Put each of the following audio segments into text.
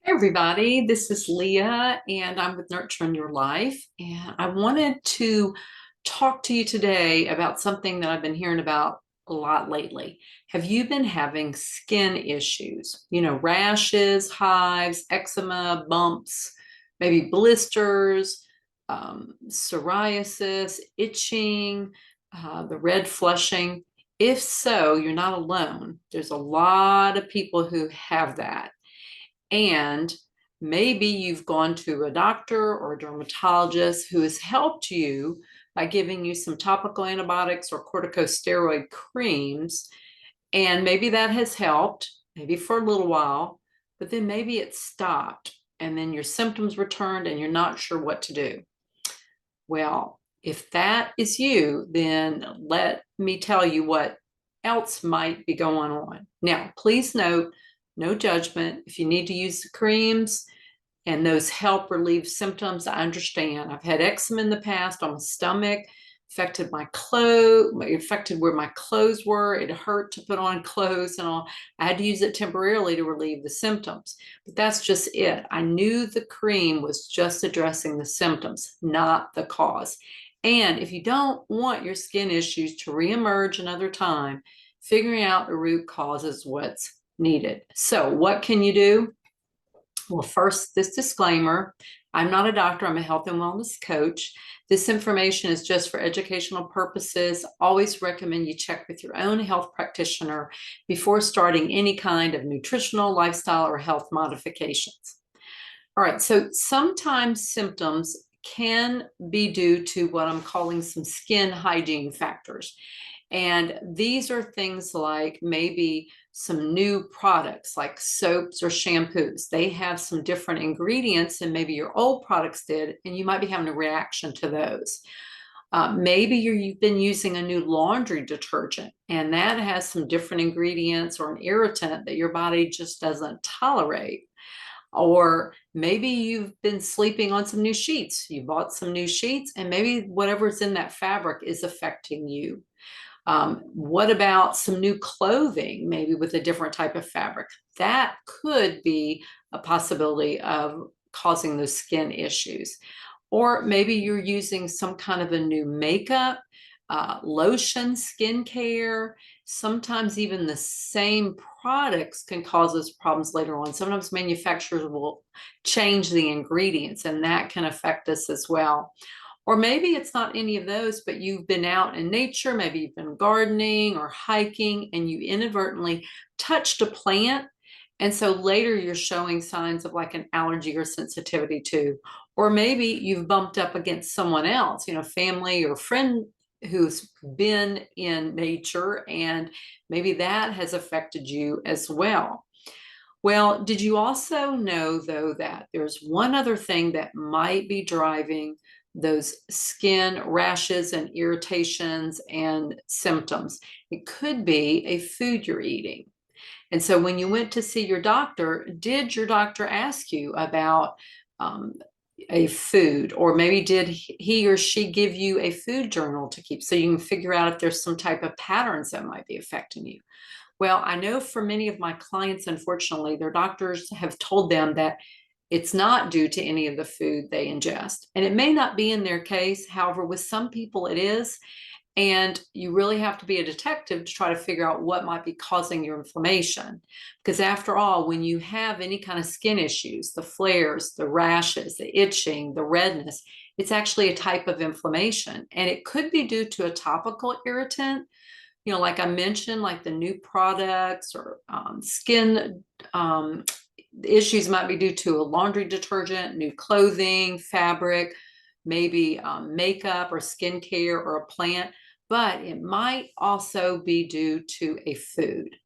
Hey everybody, this is Leah and I'm with Nurturing Your Life. And I wanted to talk to you today about something that I've been hearing about a lot lately. Have you been having skin issues? Rashes, hives, eczema, bumps, maybe blisters, psoriasis, itching, the red flushing? If so, you're not alone. There's a lot of people who have that. And maybe you've gone to a doctor or a dermatologist who has helped you by giving you some topical antibiotics or corticosteroid creams. And maybe that has helped, maybe for a little while, but then maybe it stopped and then your symptoms returned and you're not sure what to do. Well, if that is you, then let me tell you what else might be going on. Now, please note, no judgment. If you need to use the creams and those help relieve symptoms, I understand. I've had eczema in the past on my stomach, affected my clothes, affected where my clothes were. It hurt to put on clothes and all. I had to use it temporarily to relieve the symptoms. But that's just it. I knew the cream was just addressing the symptoms, not the cause. And if you don't want your skin issues to reemerge another time, figuring out the root cause is what's needed. So what can you do? Well, first, this disclaimer, I'm not a doctor, I'm a health and wellness coach. This information is just for educational purposes. Always recommend you check with your own health practitioner before starting any kind of nutritional, lifestyle, or health modifications. All right, so sometimes symptoms can be due to what I'm calling some skin hygiene factors. And these are things like maybe some new products like soaps or shampoos. They have some different ingredients than maybe your old products did, and you might be having a reaction to those. Maybe you've been using a new laundry detergent and that has some different ingredients or an irritant that your body just doesn't tolerate. Or maybe you've been sleeping on some new sheets. You bought some new sheets and maybe whatever's in that fabric is affecting you. What about some new clothing, maybe with a different type of fabric? That could be a possibility of causing those skin issues. Or maybe you're using some kind of a new makeup, lotion, skincare. Sometimes even the same products can cause us problems later on. Sometimes manufacturers will change the ingredients and that can affect us as well. Or maybe it's not any of those, but you've been out in nature, maybe you've been gardening or hiking and you inadvertently touched a plant. And so later you're showing signs of like an allergy or sensitivity to, or maybe you've bumped up against someone else, family or friend who's been in nature, and maybe that has affected you as well. Well, did you also know, though, that there's one other thing that might be driving those skin rashes and irritations and symptoms? It could be a food you're eating. And so when you went to see your doctor, did your doctor ask you about um, a food, or maybe did he or she give you a food journal to keep so you can figure out if there's some type of patterns that might be affecting you? Well, I know for many of my clients, unfortunately, their doctors have told them that it's not due to any of the food they ingest. And it may not be in their case. However, with some people it is. And you really have to be a detective to try to figure out what might be causing your inflammation. Because after all, when you have any kind of skin issues, the flares, the rashes, the itching, the redness, it's actually a type of inflammation. And it could be due to a topical irritant, like I mentioned, like the new products or skin issues might be due to a laundry detergent, new clothing, fabric, maybe makeup or skincare or a plant, but it might also be due to a food.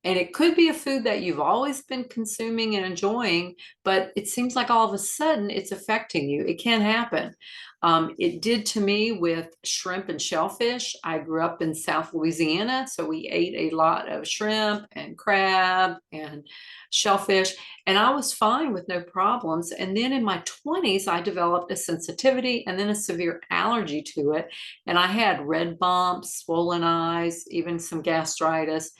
And it could be a food that you've always been consuming and enjoying, but it seems like all of a sudden it's affecting you. It can happen. It did to me with shrimp and shellfish. I grew up in South Louisiana, so we ate a lot of shrimp and crab and shellfish, and I was fine with no problems. And then in my 20s, I developed a sensitivity and then a severe allergy to it. And I had red bumps, swollen eyes, even some gastritis.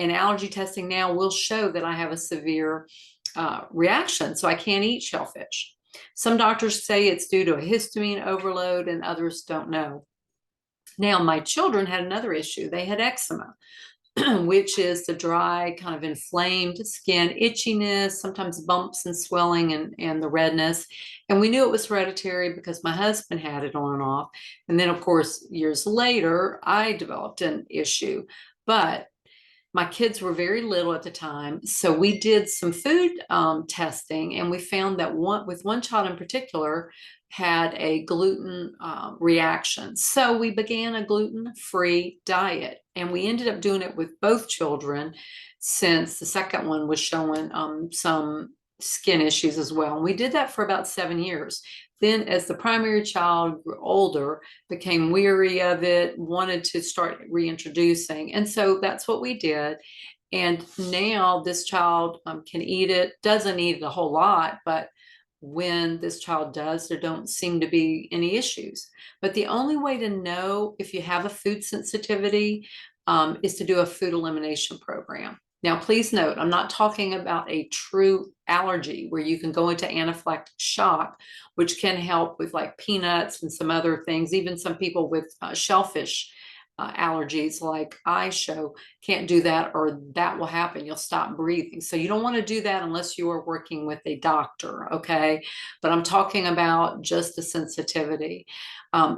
And allergy testing now will show that I have a severe reaction, so I can't eat shellfish. Some doctors say it's due to a histamine overload, and others don't know. Now, my children had another issue. They had eczema, which is the dry, kind of inflamed skin, itchiness, sometimes bumps and swelling, and the redness. And we knew it was hereditary because my husband had it on and off. And then, of course, years later, I developed an issue. But my kids were very little at the time, so we did some food testing, and we found that one child in particular had a gluten reaction. So we began a gluten-free diet, and we ended up doing it with both children, since the second one was showing some skin issues as well. And we did that for about 7 years. Then, as the primary child grew older, became weary of it, wanted to start reintroducing. And so that's what we did. And now this child can eat it, doesn't eat it a whole lot, but when this child does, there don't seem to be any issues. But the only way to know if you have a food sensitivity is to do a food elimination program. Now, please note, I'm not talking about a true allergy where you can go into anaphylactic shock, which can help with like peanuts and some other things. Even some people with shellfish allergies like I show can't do that, or that will happen. You'll stop breathing. So you don't want to do that unless you are working with a doctor, okay? But I'm talking about just the sensitivity.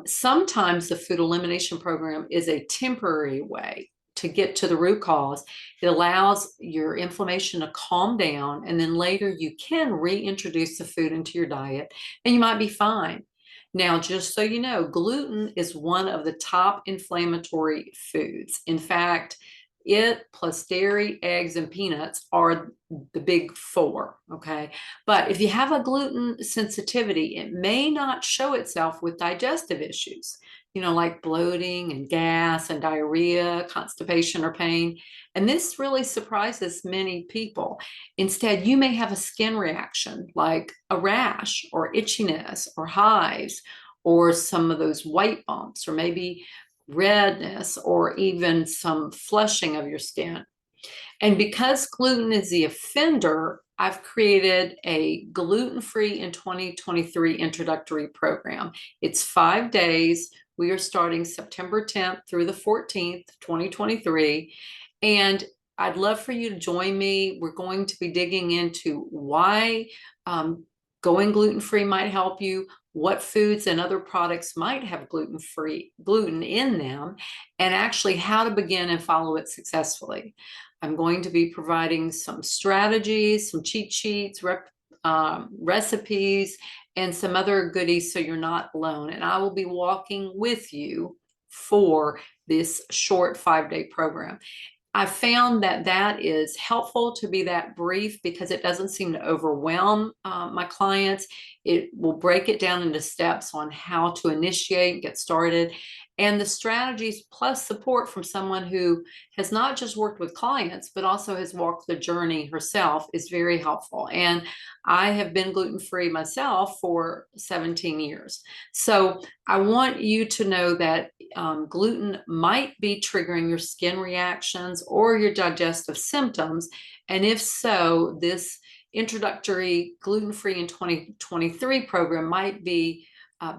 Sometimes the food elimination program is a temporary way to get to the root cause. It allows your inflammation to calm down, and then later you can reintroduce the food into your diet and you might be fine. Now, just so you know, gluten is one of the top inflammatory foods. In fact, it plus dairy, eggs, and peanuts are the big four, okay? But if you have a gluten sensitivity, it may not show itself with digestive issues, like bloating and gas and diarrhea, constipation, or pain. And this really surprises many people. Instead, you may have a skin reaction like a rash or itchiness or hives or some of those white bumps or maybe redness or even some flushing of your skin. And because gluten is the offender, I've created a gluten-free in 2023 introductory program. It's 5 days. We are starting September 10th through the 14th, 2023. And I'd love for you to join me. We're going to be digging into why going gluten-free might help you, what foods and other products might have gluten in them, and actually how to begin and follow it successfully. I'm going to be providing some strategies, some cheat sheets, recipes, and some other goodies so you're not alone. And I will be walking with you for this short 5-day program. I found that is helpful to be that brief because it doesn't seem to overwhelm my clients. It will break it down into steps on how to initiate and get started. And the strategies plus support from someone who has not just worked with clients, but also has walked the journey herself is very helpful. And I have been gluten-free myself for 17 years. So I want you to know that gluten might be triggering your skin reactions or your digestive symptoms. And if so, this introductory gluten-free in 2023 program might be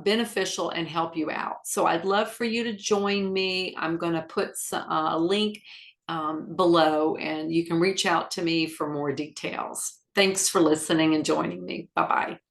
beneficial and help you out. So I'd love for you to join me. I'm going to put a link below, and you can reach out to me for more details. Thanks for listening and joining me. Bye-bye.